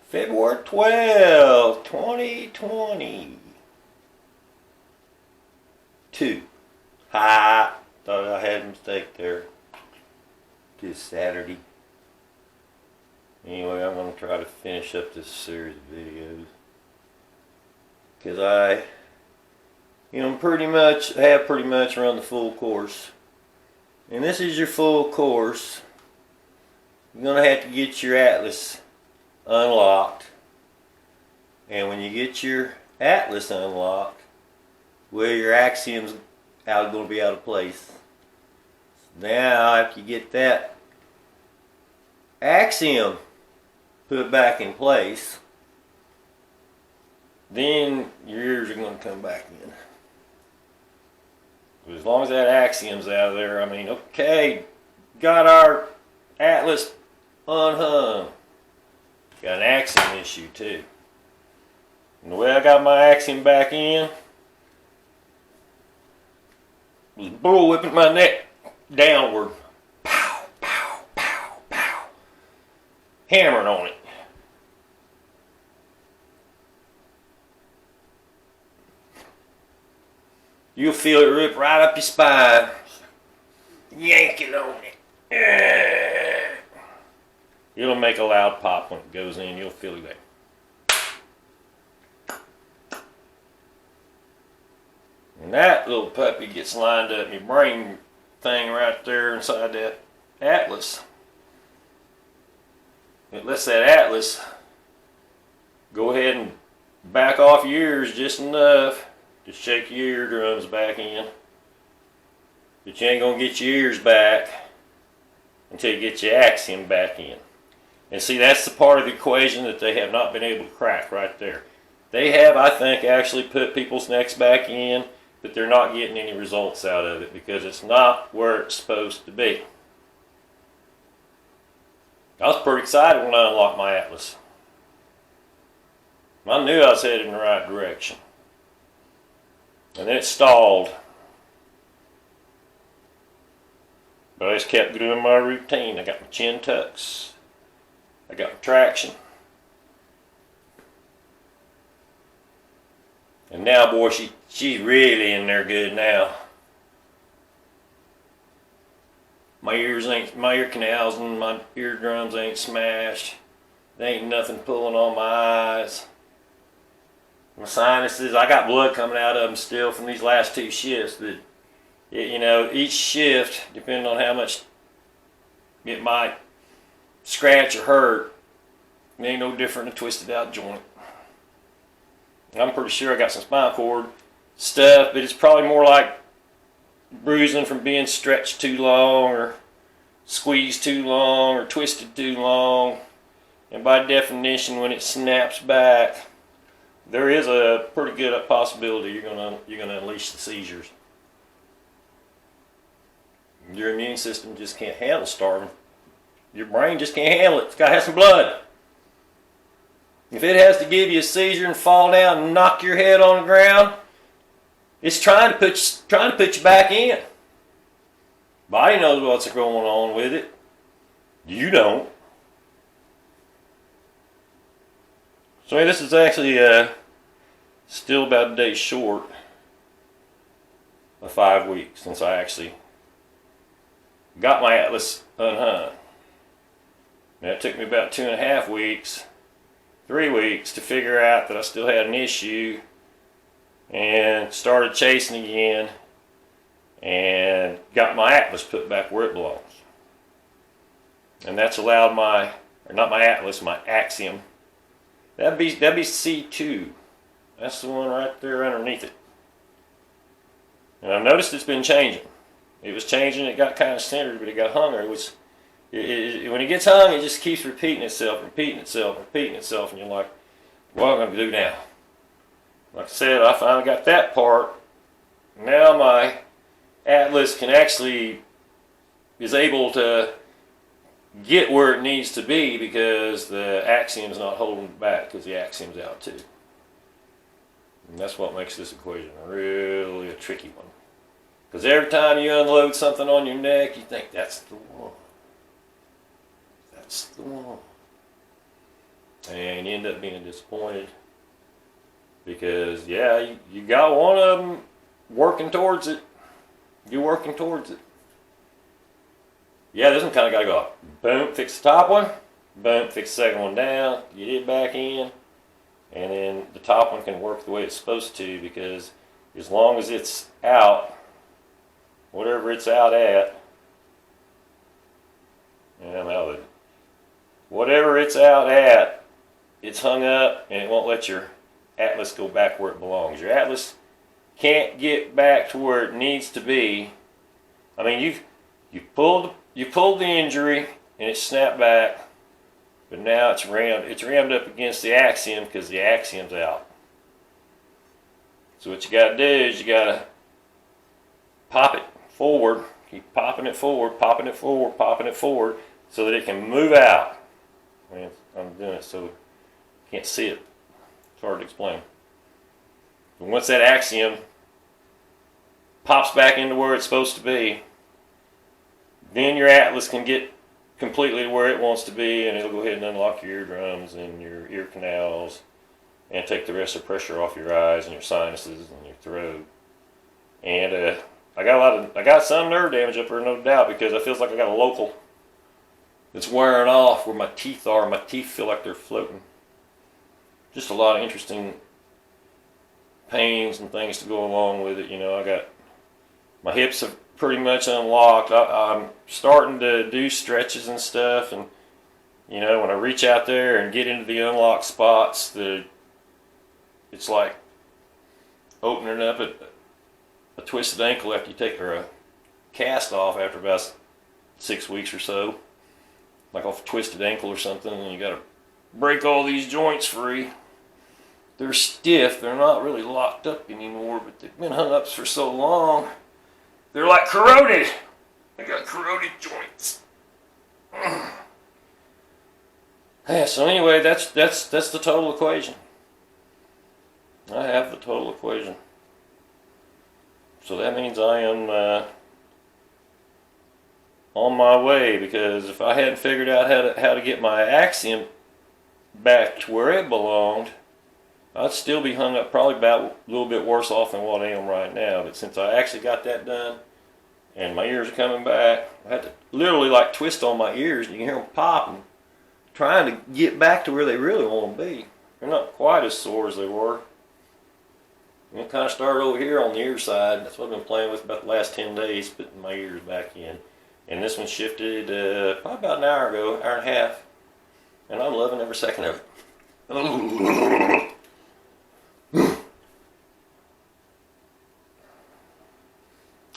February 12th, 2022. Ha! Thought I had a mistake there. This Saturday. Anyway, I'm going to try to finish up this series of videos. Because I pretty much run the full course. And this is your full course. You're going to have to get your atlas unlocked. And when you get your atlas unlocked, well, your Axiom's going to be out of place. Now, after you get that Axiom put back in place, then your ears are going to come back in. As long as that Axiom's out of there, I mean, okay, got our atlas unhung. Got an Axiom issue too. And the way I got my Axiom back in was bull whipping my neck downward. Pow, pow, pow, pow. Hammering on it. You'll feel it rip right up your spine. Yanking on it. It'll make a loud pop when it goes in. You'll feel it there. And that little puppy gets lined up in your brain thing right there inside that atlas. It lets that atlas go ahead and back off your ears just enough to shake your eardrums back in. But you ain't going to get your ears back until you get your Axiom back in. And see, that's the part of the equation that they have not been able to crack right there. They have, I think, actually put people's necks back in, but they're not getting any results out of it because it's not where it's supposed to be. I was pretty excited when I unlocked my atlas. I knew I was headed in the right direction. And then it stalled. But I just kept doing my routine. I got my chin tucks. I got my traction. And now, boy, she's really in there good now. My ear canals and my eardrums ain't smashed. There ain't nothing pulling on my eyes. My sinuses, I got blood coming out of them still from these last two shifts. But, each shift, depending on how much it might scratch or hurt, it ain't no different than a twisted out joint. I'm pretty sure I got some spinal cord stuff, but it's probably more like bruising from being stretched too long or squeezed too long or twisted too long. And by definition, when it snaps back, there is a pretty good possibility you're gonna unleash the seizures. Your immune system just can't handle starving. Your brain just can't handle it. It's got to have some blood. If it has to give you a seizure and fall down and knock your head on the ground, it's trying to put you back in. Body knows what's going on with it. You don't. So this is actually still about a day short of 5 weeks since I actually got my atlas unhung. Now it took me about 2.5 weeks, 3 weeks to figure out that I still had an issue, and started chasing again and got my atlas put back where it belongs. And that's allowed my Axiom. That'd be C-2. That's the one right there underneath it. And I've noticed it's been changing. It was changing, it got kind of centered, but it got hung. When it gets hung, it just keeps repeating itself, and you're like, what am I going to do now? Like I said, I finally got that part. Now my atlas is able to get where it needs to be because the Axiom's not holding it back because the Axiom's out too. And that's what makes this equation really a tricky one. Because every time you unload something on your neck, you think, that's the one. That's the one. and you end up being disappointed because, yeah, you got one of them working towards it. You're working towards it. Yeah, this one kind of got to go, boom, fix the top one, boom, fix the second one down, get it back in, and then the top one can work the way it's supposed to, because as long as it's out, whatever it's out at, and I'm out of it. Whatever it's out at, it's hung up, and it won't let your Atlas go back where it belongs. Your Atlas can't get back to where it needs to be. I mean, you pulled the injury and it snapped back, but now it's rammed up against the Axium because the Axium's out. So what you got to do is you got to pop it forward, keep popping it forward, popping it forward, popping it forward, so that it can move out. I mean, I'm doing it so you can't see it. It's hard to explain. But once that Axium pops back into where it's supposed to be, then your Atlas can get completely to where it wants to be, and it'll go ahead and unlock your eardrums and your ear canals and take the rest of the pressure off your eyes and your sinuses and your throat. And I got some nerve damage up there, no doubt, because it feels like I got a local that's wearing off where my teeth are. My teeth feel like they're floating. Just a lot of interesting pains and things to go along with it. You know, I got my hips have pretty much unlocked. I'm starting to do stretches and stuff, and you know, when I reach out there and get into the unlocked spots, it's like opening up a twisted ankle after you take a cast off after about 6 weeks or so, like off a twisted ankle or something, and you got to break all these joints free. They're stiff. They're not really locked up anymore, but they've been hung up for so long. They're like corroded. I got corroded joints. Yeah, so anyway, that's the total equation. I have the total equation. So that means I am on my way, because if I hadn't figured out how to get my Axiom back to where it belonged, I'd still be hung up, probably about a little bit worse off than what I am right now. But since I actually got that done, and my ears are coming back, I had to literally like twist on my ears, and you can hear them popping, trying to get back to where they really want to be. They're not quite as sore as they were. And it kind of started over here on the ear side. That's what I've been playing with about the last 10 days, putting my ears back in. And this one shifted probably about an hour ago, hour and a half. And I'm loving every second of it.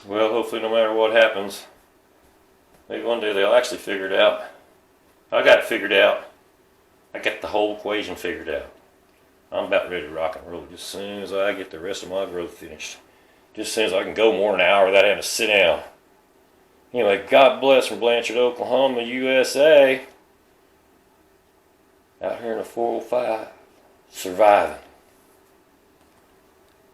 Well, hopefully no matter what happens, maybe one day they'll actually figure it out. I got it figured out. I got the whole equation figured out. I'm about ready to rock and roll just as soon as I get the rest of my growth finished. Just as soon as I can go more than an hour without having to sit down. Anyway, God bless from Blanchard, Oklahoma, USA. Out here in the 405, surviving.